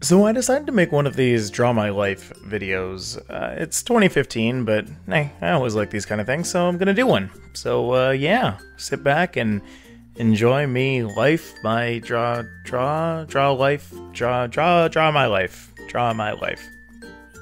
So I decided to make one of these Draw My Life videos. It's 2015, but hey, I always like these kind of things, so I'm gonna do one. So yeah, sit back and enjoy me life, my draw my life.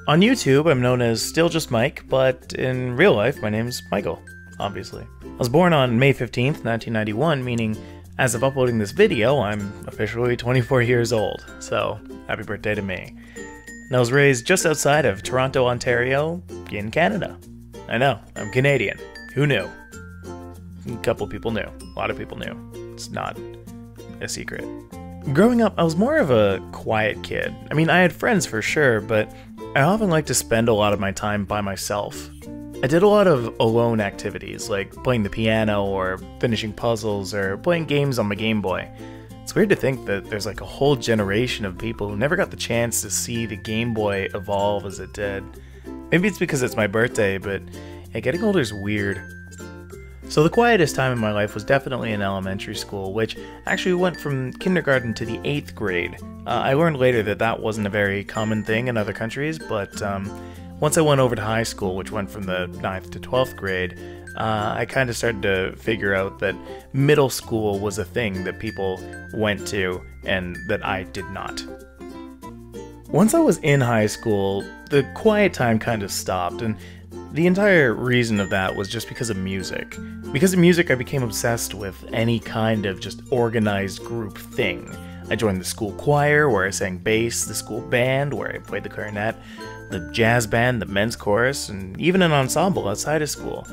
On YouTube, I'm known as StillJustMike, but in real life, my name's Michael, obviously. I was born on May 15th, 1991, meaning as of uploading this video, I'm officially 24 years old, so happy birthday to me. And I was raised just outside of Toronto, Ontario, in Canada. I know, I'm Canadian. Who knew? A couple people knew. A lot of people knew. It's not a secret. Growing up, I was more of a quiet kid. I mean, I had friends for sure, but I often liked to spend a lot of my time by myself. I did a lot of alone activities, like playing the piano or finishing puzzles or playing games on my Game Boy. It's weird to think that there's like a whole generation of people who never got the chance to see the Game Boy evolve as it did. Maybe it's because it's my birthday, but yeah, getting older is weird. So the quietest time in my life was definitely in elementary school, which actually went from kindergarten to the 8th grade. I learned later that that wasn't a very common thing in other countries, but once I went over to high school, which went from the 9th to 12th grade, I kind of started to figure out that middle school was a thing that people went to and that I did not. Once I was in high school, the quiet time kind of stopped, and the entire reason of that was just because of music. Because of music, I became obsessed with any kind of just organized group thing. I joined the school choir, where I sang bass, the school band, where I played the clarinet, the jazz band, the men's chorus, and even an ensemble outside of school.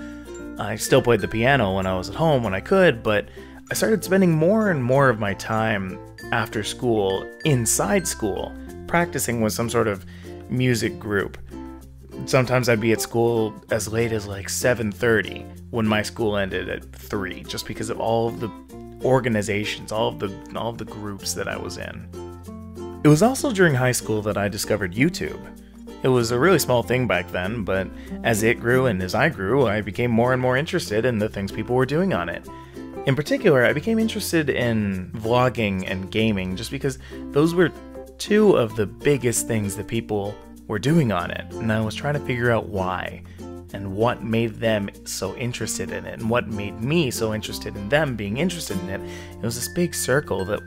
I still played the piano when I was at home when I could, but I started spending more and more of my time after school, inside school, practicing with some sort of music group. Sometimes I'd be at school as late as like 7:30 when my school ended at 3, just because of all of the organizations, all of the groups that I was in. It was also during high school that I discovered YouTube. It was a really small thing back then, but as it grew and as I grew, I became more and more interested in the things people were doing on it. In particular, I became interested in vlogging and gaming just because those were two of the biggest things that people were doing on it, and I was trying to figure out why, and what made them so interested in it, and what made me so interested in them being interested in it. It was this big circle that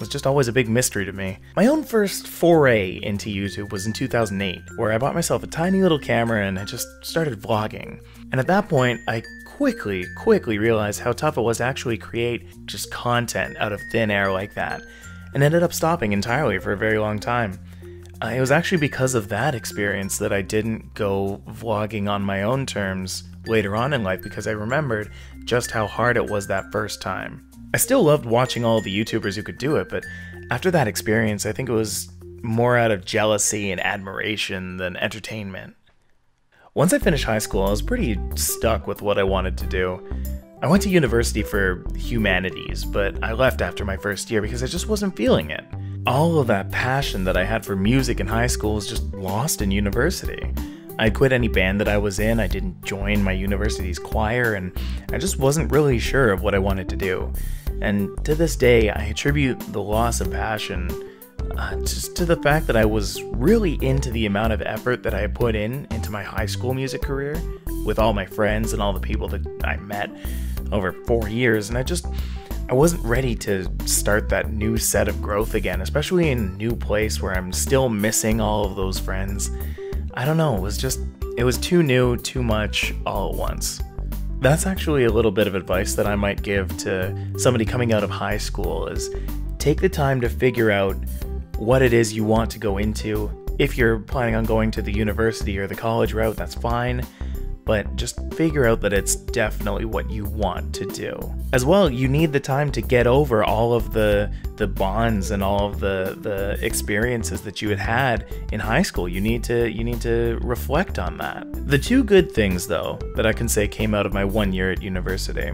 was just always a big mystery to me. My own first foray into YouTube was in 2008, where I bought myself a tiny little camera and I just started vlogging. And at that point, I quickly realized how tough it was to actually create just content out of thin air like that, and ended up stopping entirely for a very long time. It was actually because of that experience that I didn't go vlogging on my own terms later on in life, because I remembered just how hard it was that first time. I still loved watching all the YouTubers who could do it, but after that experience, I think it was more out of jealousy and admiration than entertainment. Once I finished high school, I was pretty stuck with what I wanted to do. I went to university for humanities, but I left after my first year because I just wasn't feeling it. All of that passion that I had for music in high school was just lost in university. I quit any band that I was in, I didn't join my university's choir, and I just wasn't really sure of what I wanted to do. And to this day, I attribute the loss of passion just to the fact that I was really into the amount of effort that I had put into my high school music career, with all my friends and all the people that I met over 4 years, and I wasn't ready to start that new set of growth again, especially in a new place where I'm still missing all of those friends. I don't know, it was too new, too much, all at once. That's actually a little bit of advice that I might give to somebody coming out of high school, is take the time to figure out what it is you want to go into. If you're planning on going to the university or the college route, that's fine, but just figure out that it's definitely what you want to do. As well, you need the time to get over all of the bonds and all of the experiences that you had in high school. You need to reflect on that. The two good things, though, that I can say came out of my 1 year at university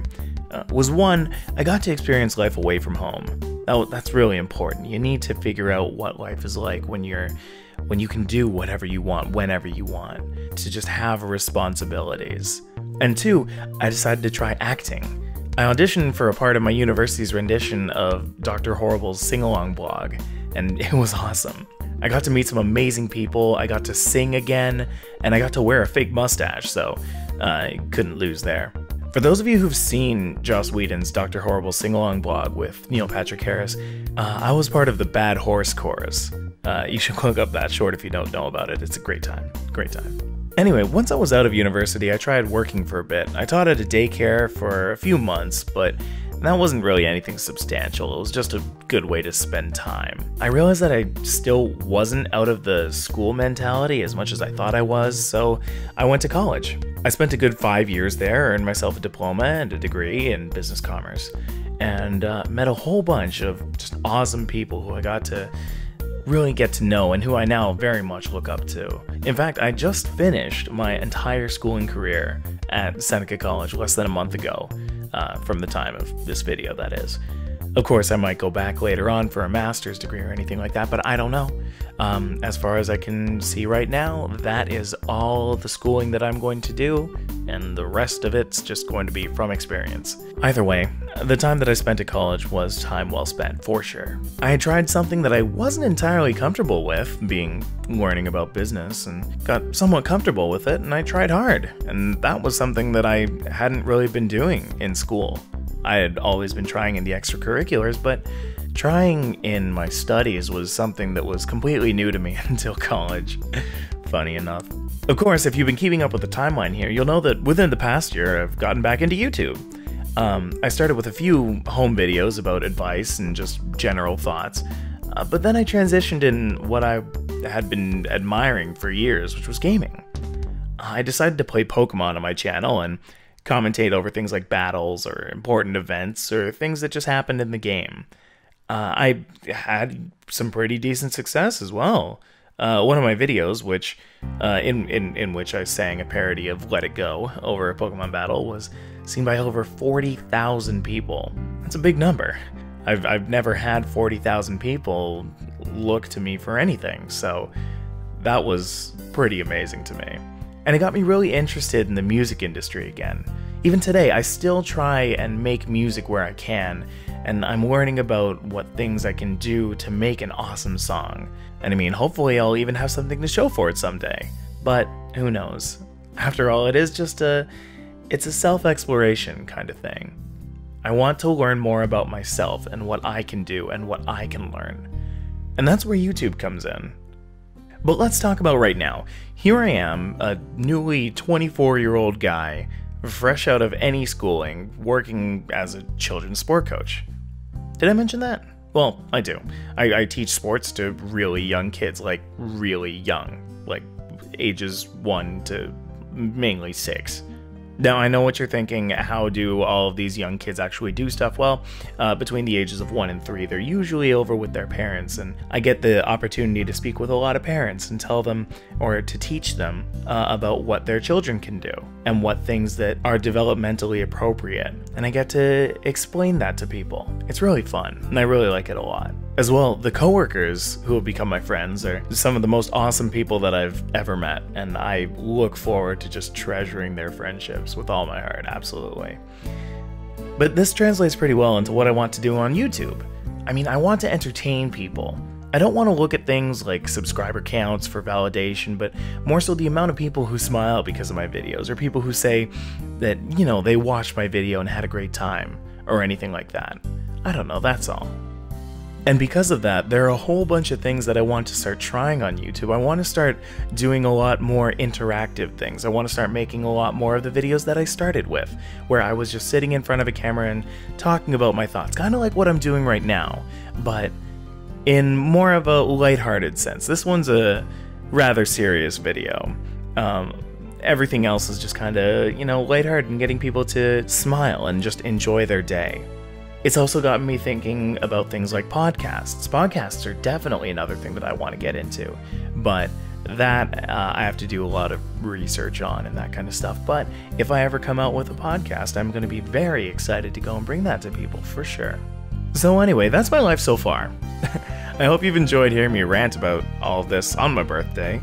was one, I got to experience life away from home. Oh, that's really important. You need to figure out what life is like when you can do whatever you want, whenever you want, to just have responsibilities. And two, I decided to try acting. I auditioned for a part of my university's rendition of Dr. Horrible's sing-along blog, and it was awesome. I got to meet some amazing people, I got to sing again, and I got to wear a fake mustache, so I couldn't lose there. For those of you who've seen Joss Whedon's Dr. Horrible sing-along blog with Neil Patrick Harris, I was part of the Bad Horse Chorus. You should look up that short if you don't know about it. It's a great time. Great time. Anyway, once I was out of university, I tried working for a bit. I taught at a daycare for a few months, but that wasn't really anything substantial. It was just a good way to spend time. I realized that I still wasn't out of the school mentality as much as I thought I was, so I went to college. I spent a good 5 years there, earned myself a diploma and a degree in business commerce, and met a whole bunch of just awesome people who I got to really get to know and who I now very much look up to. In fact, I just finished my entire schooling career at Seneca College less than a month ago, from the time of this video, that is. Of course, I might go back later on for a master's degree or anything like that, but I don't know. As far as I can see right now, that is all the schooling that I'm going to do, and the rest of it's just going to be from experience. Either way, the time that I spent at college was time well spent, for sure. I had tried something that I wasn't entirely comfortable with, being learning about business, and got somewhat comfortable with it, and I tried hard, and that was something that I hadn't really been doing in school. I had always been trying in the extracurriculars, but trying in my studies was something that was completely new to me until college. Funny enough. Of course, if you've been keeping up with the timeline here, you'll know that within the past year, I've gotten back into YouTube. I started with a few home videos about advice and just general thoughts, but then I transitioned in what I had been admiring for years, which was gaming. I decided to play Pokemon on my channel and commentate over things like battles or important events or things that just happened in the game. I had some pretty decent success as well. One of my videos, which in which I sang a parody of Let It Go over a Pokemon battle, was seen by over 40,000 people. That's a big number. I've never had 40,000 people look to me for anything, so that was pretty amazing to me. And it got me really interested in the music industry again. Even today, I still try and make music where I can, and I'm learning about what things I can do to make an awesome song. And I mean, hopefully I'll even have something to show for it someday. But who knows? After all, it is just it's a self-exploration kind of thing. I want to learn more about myself and what I can do and what I can learn. And that's where YouTube comes in. But let's talk about right now. Here I am, a newly 24-year-old guy, fresh out of any schooling, working as a children's sport coach. Did I mention that? Well, I do. I teach sports to really young kids, like really young, like ages 1 to mainly 6. Now, I know what you're thinking, how do all of these young kids actually do stuff? Well, between the ages of 1 and 3, they're usually over with their parents, and I get the opportunity to speak with a lot of parents and tell them, or to teach them, about what their children can do, and what things that are developmentally appropriate, and I get to explain that to people. It's really fun, and I really like it a lot. As well, the coworkers who have become my friends are some of the most awesome people that I've ever met, and I look forward to just treasuring their friendships with all my heart, absolutely. But this translates pretty well into what I want to do on YouTube. I mean, I want to entertain people. I don't want to look at things like subscriber counts for validation, but more so the amount of people who smile because of my videos, or people who say that, you know, they watched my video and had a great time, or anything like that. I don't know, that's all. And because of that, there are a whole bunch of things that I want to start trying on YouTube. I want to start doing a lot more interactive things. I want to start making a lot more of the videos that I started with, where I was just sitting in front of a camera and talking about my thoughts, kind of like what I'm doing right now, but in more of a lighthearted sense. This one's a rather serious video. Everything else is just kind of, you know, lighthearted and getting people to smile and just enjoy their day. It's also gotten me thinking about things like podcasts. Podcasts are definitely another thing that I want to get into, but that I have to do a lot of research on and that kind of stuff. But if I ever come out with a podcast, I'm going to be very excited to go and bring that to people, for sure. So anyway, that's my life so far. I hope you've enjoyed hearing me rant about all of this on my birthday.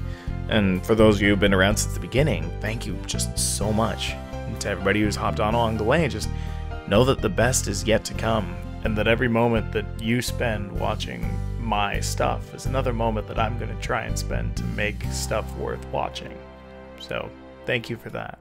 And for those of you who've been around since the beginning, thank you just so much. And to everybody who's hopped on along the way, just know that the best is yet to come, and that every moment that you spend watching my stuff is another moment that I'm going to try and spend to make stuff worth watching. So, thank you for that.